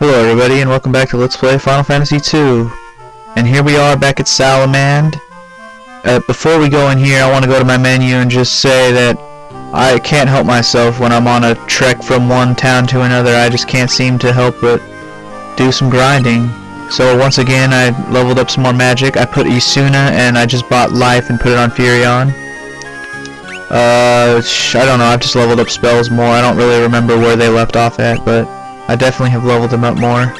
Hello everybody and welcome back to Let's Play Final Fantasy II. And here we are back at Salamand. Before we go in here, I want to go to my menu and just say that I can't help myself when I'm on a trek from one town to another. I just can't seem to help but do some grinding. So once again, I leveled up some more magic. I put Isuna and I just bought Life and put it on Furion. I don't know, I've just leveled up spells more. I don't really remember where they left off at, but I definitely have leveled them up more.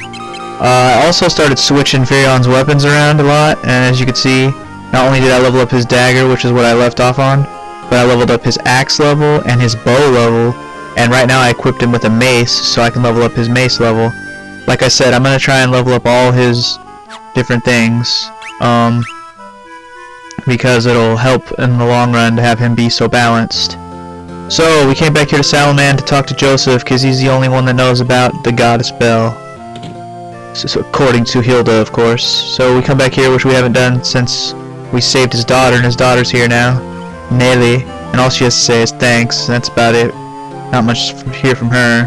I also started switching Furion's weapons around a lot, and as you can see, not only did I level up his dagger, which is what I left off on, but I leveled up his axe level and his bow level, and right now I equipped him with a mace, so I can level up his mace level. Like I said, I'm going to try and level up all his different things, because it'll help in the long run to have him be so balanced. So, we came back here to Salamand to talk to Josef, because he's the only one that knows about the goddess bell. So, according to Hilda, of course. So, we come back here, which we haven't done since we saved his daughter, and his daughter's here now. Nelly. And all she has to say is thanks, and that's about it. Not much to hear from her.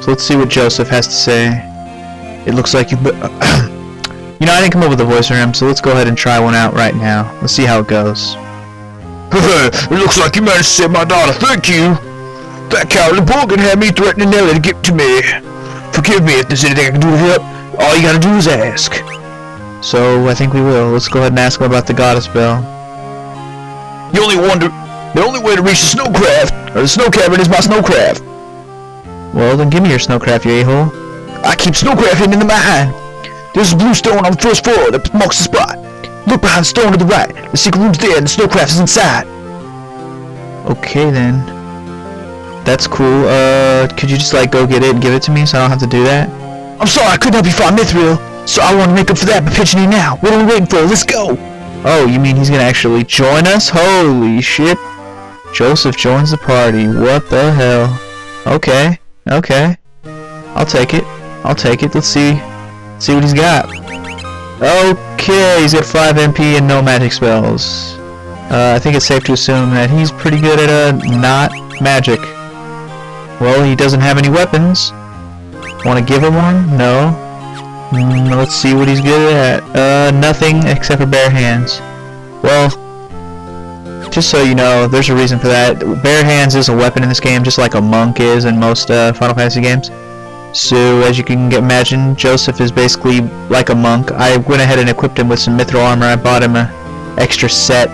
So, let's see what Josef has to say. It looks like you... You know, I didn't come up with a voice for him, so let's go ahead and try one out right now. Let's see how it goes. It looks like you managed to save my daughter, thank you! That cowardly Borgin had me threatening Nelly to get to me. Forgive me if there's anything I can do to help. All you gotta do is ask. So, I think we will. Let's go ahead and ask him about the goddess bell. The only way to reach the snowcraft, or the snow cavern, is my snowcraft. Well, then give me your snowcraft, you a-hole. I keep snowcraft hidden in the mine. There's a blue stone on the first floor that marks the spot. Look behind the stone to the right. The secret room's there and the snowcraft is inside. Okay then. That's cool. Could you just like go get it and give it to me so I don't have to do that? I'm sorry I couldn't help you find Mithril, so I want to make up for that by pitching you now. What are we waiting for? Let's go! Oh, you mean he's gonna actually join us? Holy shit. Josef joins the party. What the hell? Okay. Okay. I'll take it. I'll take it. Let's see what he's got. Okay, he's got 5 MP and no magic spells. I think it's safe to assume that he's pretty good at not magic. Well, he doesn't have any weapons. Want to give him one? No. Let's see what he's good at. Nothing except for bare hands. Well, just so you know, there's a reason for that. Bare hands is a weapon in this game, just like a monk is in most Final Fantasy games. So, as you can imagine, Josef is basically like a monk. I went ahead and equipped him with some mithril armor. I bought him an extra set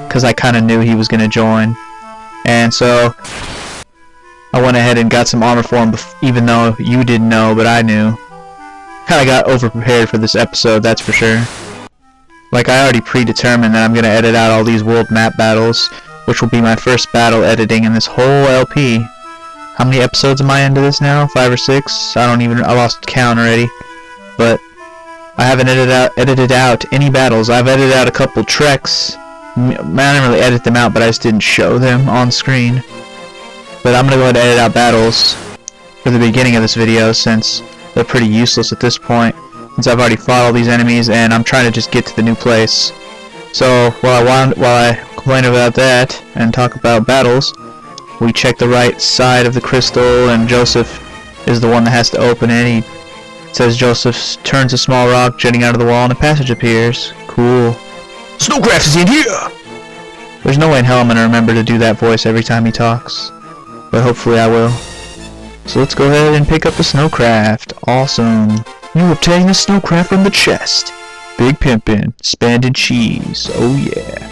because I kind of knew he was going to join. And so, I went ahead and got some armor for him, even though you didn't know, but I knew. Kind of got over-prepared for this episode, that's for sure. Like, I already predetermined that I'm going to edit out all these world map battles, which will be my first battle editing in this whole LP. How many episodes am I into this now? 5 or 6? I lost count already. But I haven't edited out any battles. I've edited out a couple treks. I didn't really edit them out, but I just didn't show them on screen. But I'm gonna go ahead and edit out battles for the beginning of this video, since they're pretty useless at this point. Since I've already fought all these enemies, and I'm trying to just get to the new place. So while I complain about that and talk about battles, we check the right side of the crystal, and Josef is the one that has to open it. He says Josef turns a small rock jutting out of the wall and a passage appears. Cool. Snowcraft is in here! There's no way in hell I'm going to remember to do that voice every time he talks. But hopefully I will. So let's go ahead and pick up the snowcraft. Awesome. You obtain the snowcraft from the chest. Big pimpin'. Spandin' cheese. Oh yeah.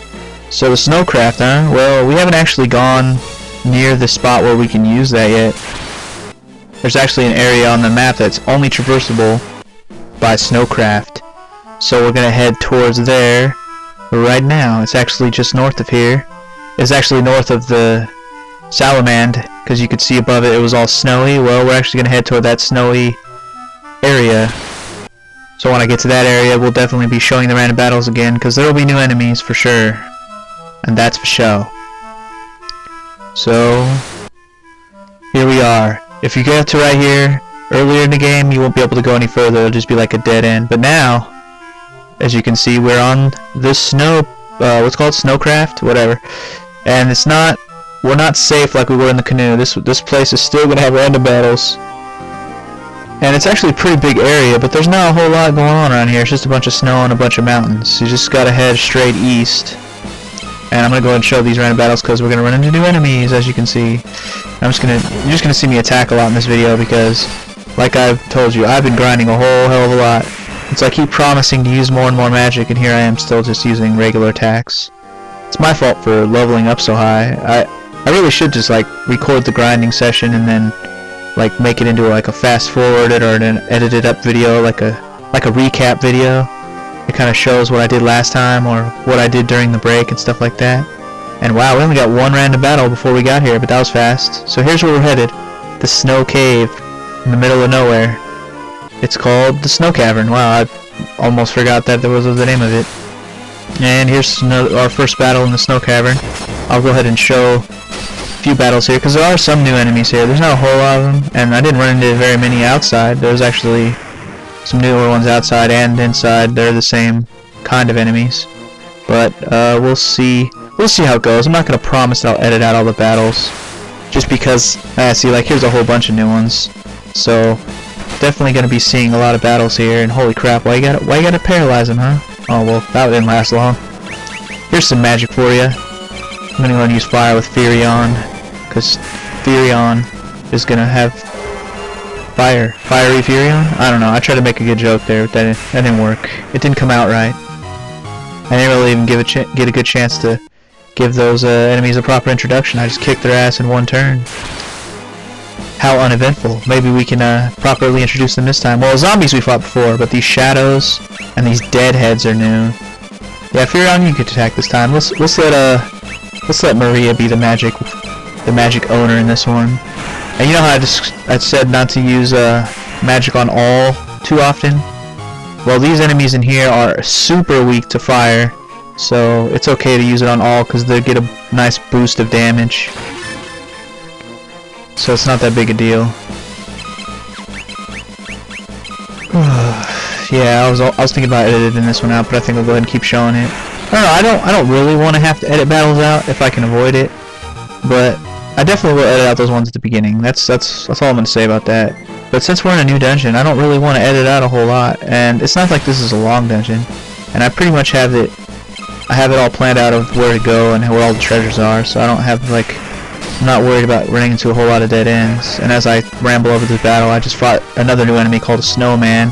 So the snowcraft, huh? Well, we haven't actually gone near the spot where we can use that yet. There's actually an area on the map that's only traversable by snowcraft. So we're gonna head towards there right now. It's actually just north of here. It's actually north of the Salamand, because you could see above it was all snowy. Well, we're actually gonna head toward that snowy area. So when I get to that area, we'll definitely be showing the random battles again, because there will be new enemies for sure. And that's for show. So, here we are. If you get to right here, earlier in the game, you won't be able to go any further. It'll just be like a dead end. But now, as you can see, we're on this what's called snowcraft? Whatever. And we're not safe like we were in the canoe. This place is still going to have random battles. And it's actually a pretty big area, but there's not a whole lot going on around here. It's just a bunch of snow and a bunch of mountains. You just gotta head straight east. And I'm gonna go ahead and show these random battles because we're gonna run into new enemies, as you can see. You're just gonna see me attack a lot in this video because, like I've told you, I've been grinding a whole hell of a lot. And so I keep promising to use more and more magic, and here I am still just using regular attacks. It's my fault for leveling up so high. I really should just like record the grinding session and then like make it into like a fast forwarded or an edited up video, like a recap video. It kind of shows what I did last time or what I did during the break and stuff like that. And wow, we only got one random battle before we got here, but that was fast. So here's where we're headed. The snow cave in the middle of nowhere. It's called the Snow Cavern. Wow, I almost forgot that was the name of it. And here's our first battle in the Snow Cavern. I'll go ahead and show few battles here because there are some new enemies here. There's not a whole lot of them, and I didn't run into very many outside. There's actually some newer ones outside and inside. They're the same kind of enemies, but we'll see how it goes. I'm not gonna promise that I'll edit out all the battles just because see, like, here's a whole bunch of new ones, so definitely gonna be seeing a lot of battles here. And holy crap, why you gotta paralyze them, huh? Oh well, that didn't last long. Here's some magic for you. I'm gonna go and use fire with Furion, because Furion is gonna have fiery Furion? I don't know, I tried to make a good joke there, but that didn't work. It didn't come out right. I didn't really even get a good chance to give those enemies a proper introduction. I just kicked their ass in one turn. How uneventful. Maybe we can properly introduce them this time. Well, zombies we fought before, but these shadows and these deadheads are new. Yeah, Furion, you get to attack this time. Let's let Maria be the magic owner in this one. And you know how I said not to use magic on all too often? Well, these enemies in here are super weak to fire, so it's okay to use it on all because they get a nice boost of damage. So it's not that big a deal. Yeah, I was thinking about editing this one out, but I think I'll go ahead and keep showing it. I don't know, I don't really want to have to edit battles out if I can avoid it, but I definitely will edit out those ones at the beginning. That's all I'm going to say about that. But since we're in a new dungeon, I don't really want to edit out a whole lot, and it's not like this is a long dungeon, and I pretty much have it all planned out of where to go and where all the treasures are, so I don't have, like, I'm not worried about running into a whole lot of dead ends. And as I ramble over this battle, I just fought another new enemy called a Snowman,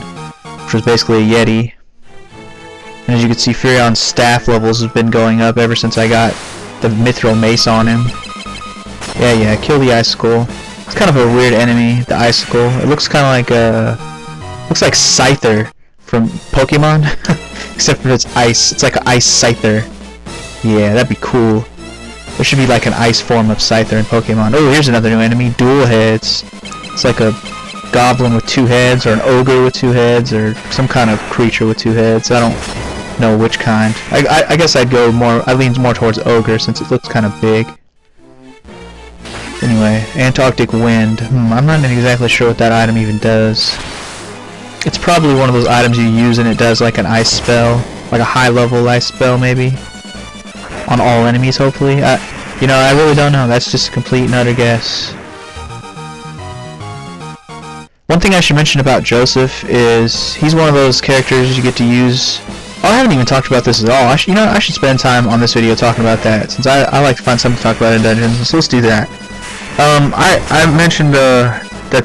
which was basically a Yeti. And as you can see, Furion's staff levels have been going up ever since I got the Mithril Mace on him. Yeah, kill the Icicle. It's kind of a weird enemy, the Icicle. It looks kind of like looks like Scyther from Pokemon, except for it's ice. It's like an Ice Scyther. Yeah, that'd be cool. There should be like an ice form of Scyther in Pokemon. Oh, here's another new enemy, Dual Heads. It's like a goblin with 2 heads, or an ogre with 2 heads, or some kind of creature with 2 heads. I don't know which kind. I guess I lean more towards ogre since it looks kind of big. Anyway, Antarctic Wind. I'm not exactly sure what that item even does. It's probably one of those items you use and it does like an ice spell, like a high level ice spell maybe, on all enemies hopefully. You know, I really don't know. That's just a complete and utter guess. One thing I should mention about Josef is he's one of those characters you get to use. Oh, I haven't even talked about this at all. I should spend time on this video talking about that, since I like to find something to talk about in dungeons, so let's do that. I mentioned that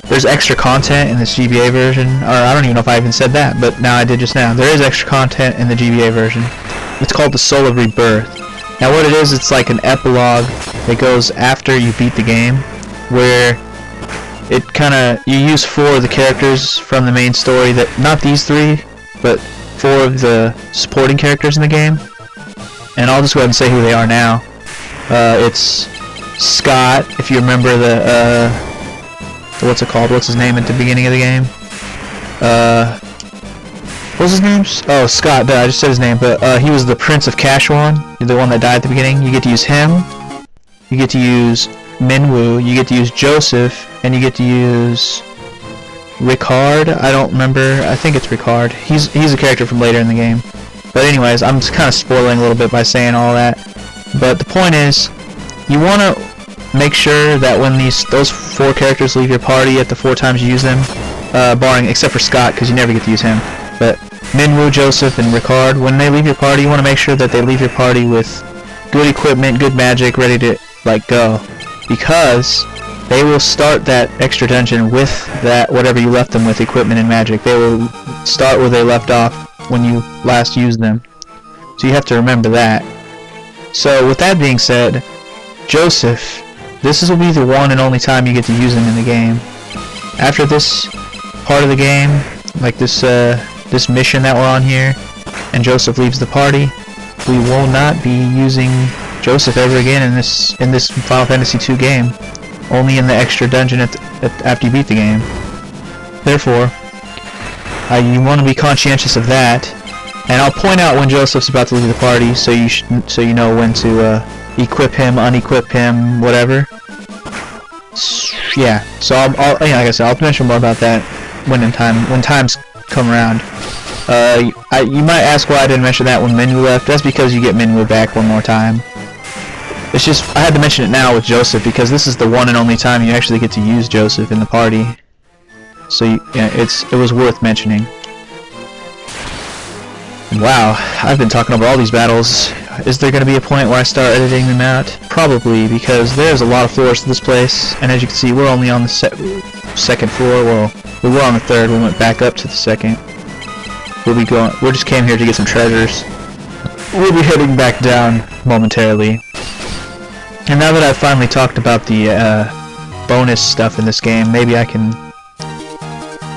there's extra content in this GBA version, or I don't even know if I even said that, but now I did just now. There is extra content in the GBA version. It's called the Soul of Rebirth. Now what it is, it's like an epilogue that goes after you beat the game, where you use 4 of the characters from the main story, that not these 3, but 4 of the supporting characters in the game. And I'll just go ahead and say who they are now. It's Scott, if you remember the what's it called? What's his name at the beginning of the game? What's his name? Oh, Scott. I just said his name, but he was the Prince of Kashuan, the one that died at the beginning. You get to use him. You get to use Minwoo. You get to use Joseph, and you get to use Ricard. I don't remember. I think it's Ricard. He's a character from later in the game. But anyways, I'm just kind of spoiling a little bit by saying all that. But the point is, you want to make sure that when those 4 characters leave your party at the 4 times you use them, barring except for Scott, because you never get to use him, but Minwoo, Joseph, and Ricard, when they leave your party, you want to make sure that they leave your party with good equipment, good magic, ready to like go, because they will start that extra dungeon with that whatever you left them with, equipment and magic. They will start where they left off when you last used them. So you have to remember that. So with that being said, Joseph, this will be the one and only time you get to use him in the game. After this part of the game, like this this mission that we're on here, and Joseph leaves the party, we will not be using Joseph ever again in this Final Fantasy II game. Only in the extra dungeon after you beat the game. Therefore, you want to be conscientious of that. And I'll point out when Joseph's about to leave the party, so you know when to equip him, unequip him, whatever. Yeah. So I'll like I said, I'll mention more about that when times come around. You might ask why I didn't mention that when Minwoo left. That's because you get Minwoo back one more time. It's just I had to mention it now with Joseph because this is the one and only time you actually get to use Joseph in the party. So it was worth mentioning. Wow, I've been talking over all these battles. Is there going to be a point where I start editing them out? Probably, because there's a lot of floors to this place, and as you can see, we're only on the second floor. Well, we were on the third. We went back up to the second. We just came here to get some treasures. We'll be heading back down momentarily. And now that I've finally talked about the bonus stuff in this game, maybe I can...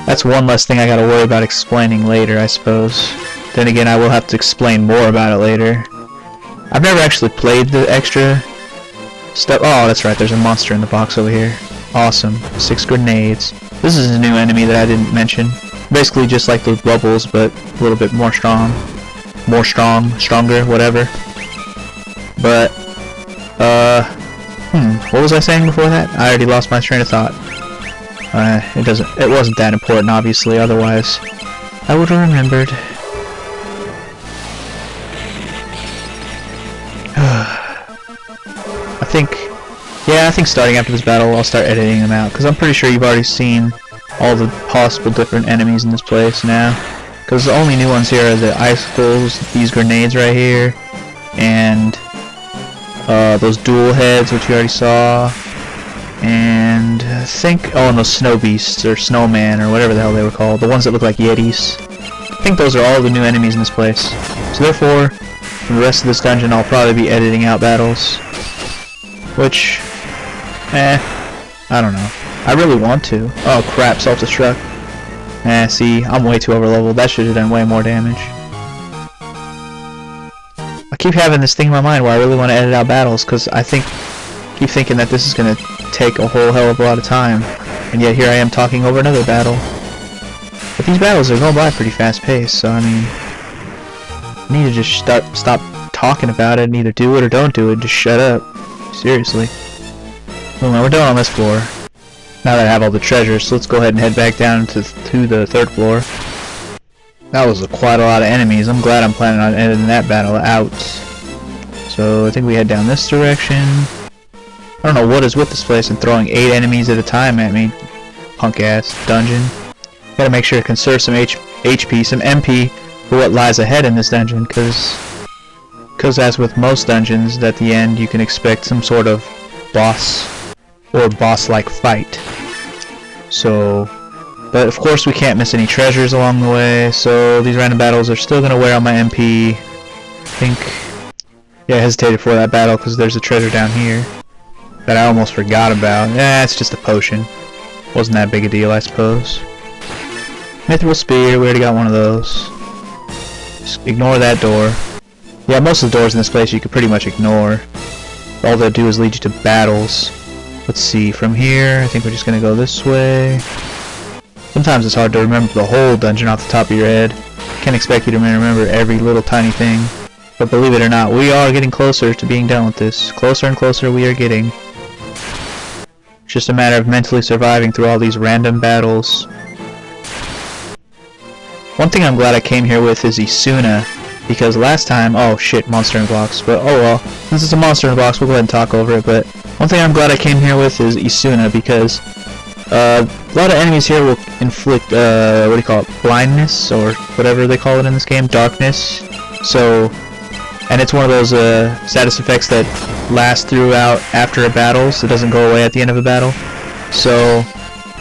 That's one less thing I gotta worry about explaining later, I suppose. Then again, I will have to explain more about it later. I've never actually played the extra stuff. Oh, that's right, there's a monster in the box over here. Awesome. 6 grenades. This is a new enemy that I didn't mention. Basically just like those bubbles, but a little bit more strong. Stronger, whatever. But, what was I saying before that? I already lost my train of thought. It wasn't that important, obviously, otherwise I would have remembered. I think starting after this battle, I'll start editing them out, because I'm pretty sure you've already seen all the possible different enemies in this place now. Because the only new ones here are the icicles, these grenades right here, and those dual heads, which you already saw, and I think, and those snow beasts, or snowman, or whatever the hell they were called, the ones that look like yetis. I think those are all the new enemies in this place. So therefore, for the rest of this dungeon, I'll probably be editing out battles. Which, I don't know. I really want to. Oh crap, self-destruct. See, I'm way too overleveled. That should have done way more damage. I keep having this thing in my mind where I really want to edit out battles, because I keep thinking that this is going to take a whole hell of a lot of time. And yet here I am talking over another battle. But these battles are going by pretty fast paced, so I mean... I need to just stop talking about it and either do it or don't do it. Just shut up. Seriously. Well, we're done on this floor. Now that I have all the treasures, so let's go ahead and head back down to the third floor. That was quite a lot of enemies. I'm glad I'm planning on editing that battle out. So I think we head down this direction. I don't know what is with this place and throwing 8 enemies at a time at me. Punk ass dungeon. Gotta make sure to conserve some HP, some MP for what lies ahead in this dungeon, because as with most dungeons, at the end you can expect some sort of boss or boss-like fight. So, but of course we can't miss any treasures along the way, so these random battles are still gonna wear on my MP. I hesitated for that battle because there's a treasure down here that I almost forgot about. It's just a potion. Wasn't that big a deal, I suppose. Mithril Spear, we already got one of those. Just ignore that door. Yeah, most of the doors in this place you can pretty much ignore. All they'll do is lead you to battles. Let's see, from here, I think we're just gonna go this way. Sometimes it's hard to remember the whole dungeon off the top of your head. Can't expect you to remember every little tiny thing. But believe it or not, we are getting closer to being done with this. Closer and closer we are getting. It's just a matter of mentally surviving through all these random battles. One thing I'm glad I came here with is Isuna, because last time, oh shit, monster in blocks, but oh well, since it's a monster in a box, we'll go ahead and talk over it, but One thing I'm glad I came here with is Isuna, because a lot of enemies here will inflict, what do you call it, blindness, or whatever they call it in this game, darkness. So, and it's one of those status effects that last throughout after a battle, so it doesn't go away at the end of a battle. So,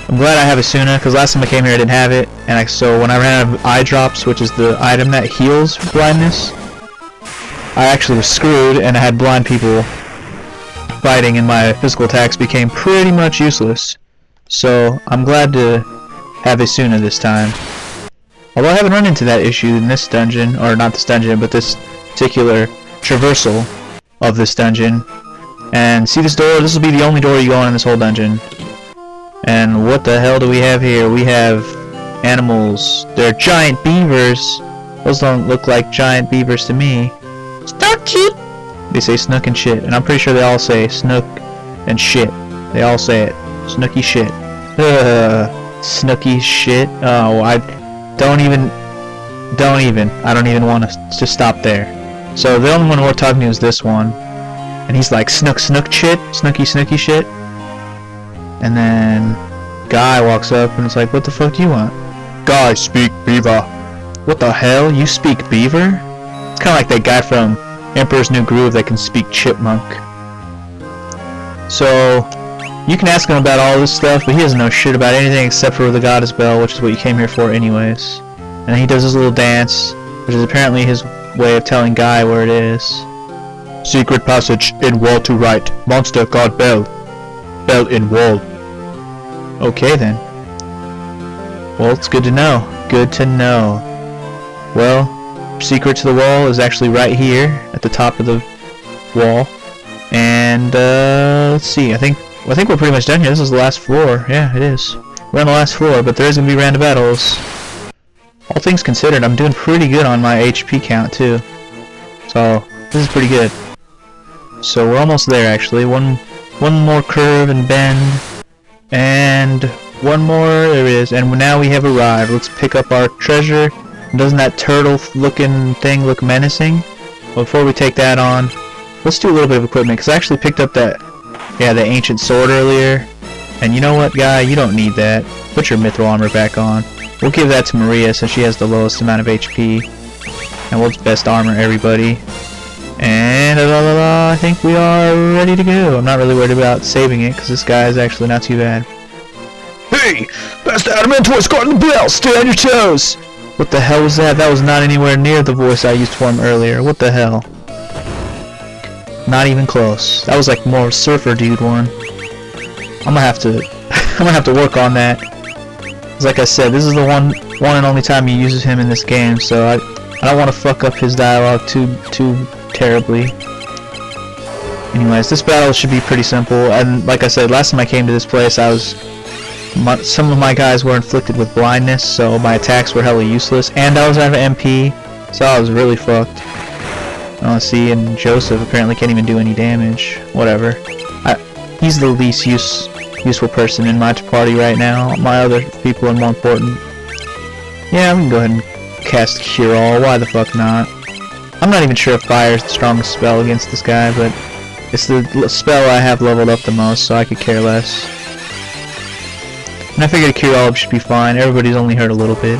I'm glad I have Isuna, because last time I came here I didn't have it, and so when I ran out of eye drops, which is the item that heals blindness, I actually was screwed, and I had blind people fighting, and my physical attacks became pretty much useless. So, I'm glad to have Isuna this time. Although I haven't run into that issue in this dungeon, or not this dungeon, but this particular traversal of this dungeon. And see this door? This will be the only door you go in this whole dungeon. And what the hell do we have here? We have animals. They're giant beavers. Those don't look like giant beavers to me. Snook shit. They say snook and shit, and I'm pretty sure they all say snook and shit. They all say it. Snooky shit. Snooky shit. Oh, I don't even want to stop there. So the only one we're talking to is this one, and he's like snook shit, snooky shit. And then guy walks up and it's like, what the fuck do you want? Guy, speak beaver. What the hell? You speak beaver? It's kind of like that guy from Emperor's New Groove that can speak chipmunk. So you can ask him about all this stuff, but he doesn't know shit about anything except for the goddess bell, which is what you came here for anyways. And he does his little dance, which is apparently his way of telling Guy where it is. Secret passage in wall to right. Monster god bell. Bell in wall. Okay then. Well, it's good to know. Good to know. Well, secret to the wall is actually right here at the top of the wall. And let's see. I think we're pretty much done here. This is the last floor. Yeah, it is. We're on the last floor, but there is gonna be random battles. All things considered, I'm doing pretty good on my HP count too. So this is pretty good. So we're almost there actually. One more curve and bend, and one more. There it is. And now we have arrived. Let's pick up our treasure. Doesn't that turtle-looking thing look menacing? Well, before we take that on, let's do a little bit of equipment, because I actually picked up that, the ancient sword earlier. And you know what, Guy? You don't need that. Put your mithril armor back on. We'll give that to Maria since she has the lowest amount of HP. And we'll best armor everybody. And I think we are ready to go. I'm not really worried about saving it, because this guy is actually not too bad. Hey! That's the Adamantoise guarding the bell! Stay on your toes! What the hell was that? That was not anywhere near the voice I used for him earlier. What the hell? Not even close. That was like more surfer dude one. I'm gonna have to work on that. Cause like I said, this is the one and only time he uses him in this game, so I don't want to fuck up his dialogue too terribly. Anyways, this battle should be pretty simple, and like I said, last time I came to this place, some of my guys were inflicted with blindness, so my attacks were hella useless, and I was out of MP, so I was really fucked. See, and Josef apparently can't even do any damage. Whatever. He's the least useful person in my party right now. My other people are more important. Yeah, we can go ahead and cast Cure All. Why the fuck not? I'm not even sure if Fire is the strongest spell against this guy, but it's the spell I have leveled up the most, so I could care less. And I figured Cure All should be fine. Everybody's only hurt a little bit.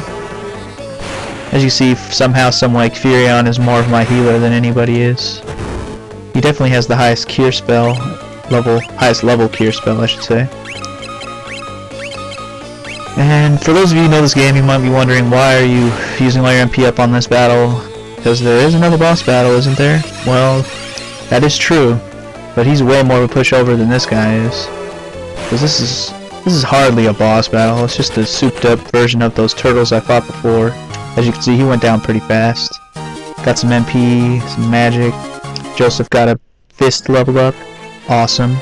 As you see, somehow, someway, Furion is more of my healer than anybody is. He definitely has the highest cure spell highest level cure spell, I should say. And for those of you who know this game, you might be wondering, why are you using all your MP up on this battle? Because there is another boss battle, isn't there? Well, that is true, but he's way more of a pushover than this guy is. Because this is hardly a boss battle. It's just a souped-up version of those turtles I fought before. As you can see, he went down pretty fast. Got some MP, some magic. Josef got a fist leveled up. Awesome.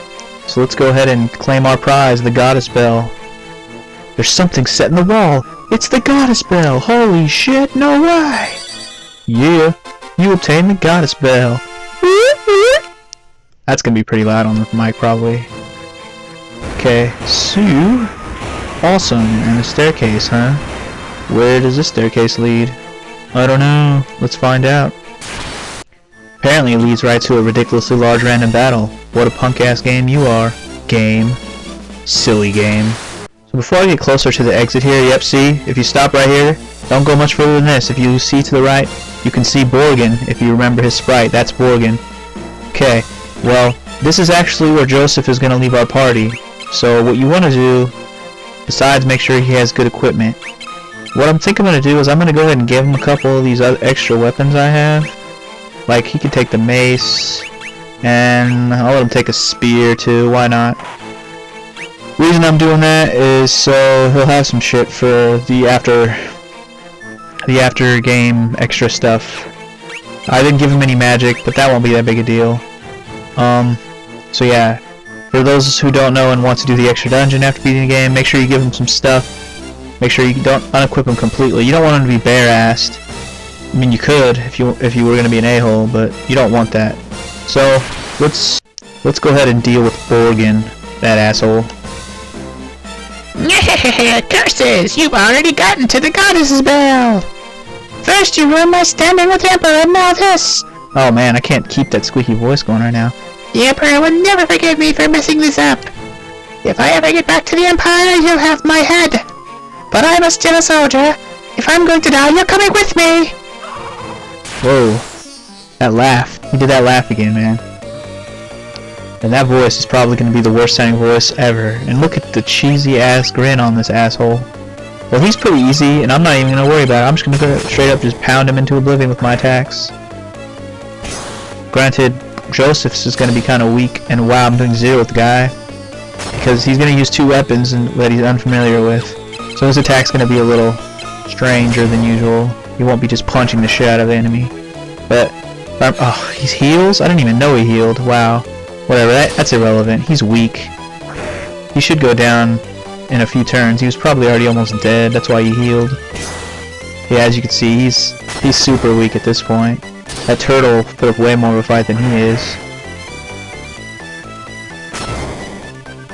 So let's go ahead and claim our prize, the goddess bell. There's something set in the wall. It's the goddess bell. Holy shit, no way. Yeah, you obtained the goddess bell. That's gonna be pretty loud on the mic, probably. Okay, so awesome. And a staircase, huh? Where does this staircase lead? I don't know. Let's find out. Apparently it leads right to a ridiculously large random battle. What a punk-ass game you are. Game. Silly game. So before I get closer to the exit here, yep, see? If you stop right here, don't go much further than this. If you see to the right, you can see Borgin, if you remember his sprite. That's Borgin. Okay, well, this is actually where Josef is going to leave our party. So what you want to do, besides make sure he has good equipment, what I'm thinking I'm going to do is I'm going to go ahead and give him a couple of these other extra weapons I have. Like, he can take the mace, and I'll let him take a spear too, why not? Reason I'm doing that is so he'll have some shit for the after game extra stuff. I didn't give him any magic, but that won't be that big a deal. So yeah, for those who don't know and want to do the extra dungeon after beating the game, make sure you give him some stuff. Make sure you don't unequip him completely. You don't want him to be bare-assed. I mean, you could if you were gonna be an a-hole, but you don't want that. So let's go ahead and deal with Borgin, that asshole. Curses! You've already gotten to the goddess's bell! First you ruined my standing with the Emperor, and now this! Oh man, I can't keep that squeaky voice going right now. The Emperor will never forgive me for messing this up. If I ever get back to the Empire, you'll have my head. But I'm still a soldier. If I'm going to die, you're coming with me! Whoa. That laugh. He did that laugh again, man. And that voice is probably going to be the worst sounding voice ever. And look at the cheesy ass grin on this asshole. Well, he's pretty easy, and I'm not even going to worry about it. I'm just going to go straight up just pound him into oblivion with my attacks. Granted, Joseph's is going to be kind of weak, and wow, I'm doing 0 with the guy. Because he's going to use 2 weapons that he's unfamiliar with. So his attack's going to be a little stranger than usual. He won't be just punching the shit out of the enemy. But, oh, he heals? I didn't even know he healed. Wow. Whatever, that's irrelevant. He's weak. He should go down in a few turns. He was probably already almost dead. That's why he healed. Yeah, as you can see, he's super weak at this point. That turtle put up way more of a fight than he is.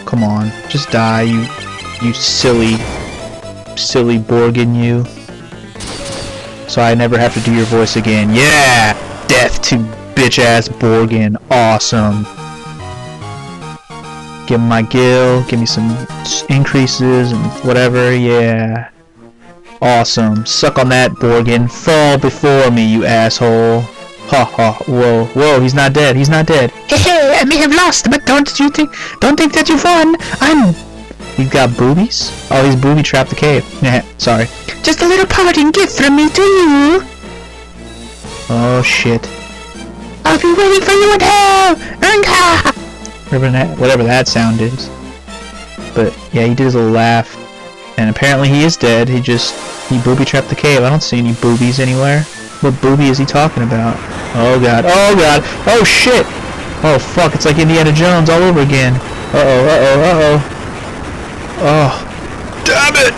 Come on, just die, you silly Borgin, you. So I never have to do your voice again. Yeah! Death to bitch-ass Borgin. Awesome. Give him my gil, give me some increases and whatever, yeah. Awesome. Suck on that, Borgin. Fall before me, you asshole. Ha ha. Whoa, whoa, he's not dead, he's not dead. Hey, I may have lost, but don't think that you've won. He's got boobies? Oh, he's booby trapped the cave. Sorry. Just a little parting gift from me to you. Oh shit. I'll be waiting for you in hell! Unka! Whatever that sound is. But yeah, he did his little laugh. And apparently he is dead. He booby trapped the cave. I don't see any boobies anywhere. What booby is he talking about? Oh god. Oh god. Oh shit. Oh fuck. It's like Indiana Jones all over again. Uh-oh. Uh-oh. Uh-oh. Oh. Damn it!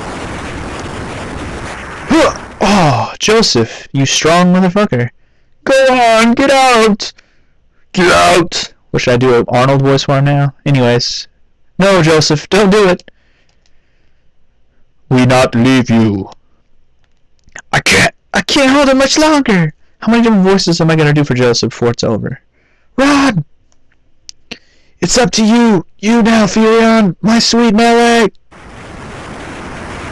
Oh, Josef, you strong motherfucker. Go on, get out! Get out! What should I do, an Arnold voice for him now? Anyways. No, Josef, don't do it! We not leave you. I can't hold it much longer! How many different voices am I gonna do for Josef before it's over? Run! It's up to you! You now, Furion! My sweet melee!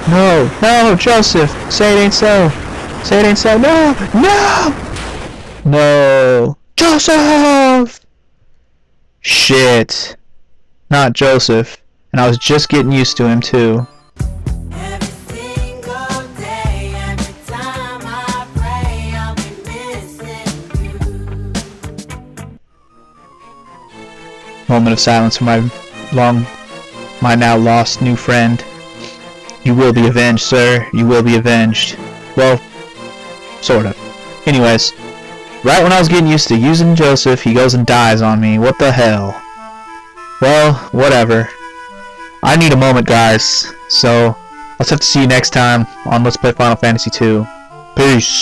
No! No, Josef! Say it ain't so! Say it ain't so! No! No! No! Josef! Shit. Not Josef. And I was just getting used to him too. Moment of silence for my now lost new friend. You will be avenged, sir. You will be avenged. Well, sort of. Anyways, right when I was getting used to using Josef, he goes and dies on me. What the hell? Well, whatever. I need a moment, guys. So, let's have to see you next time on Let's Play Final Fantasy II. Peace.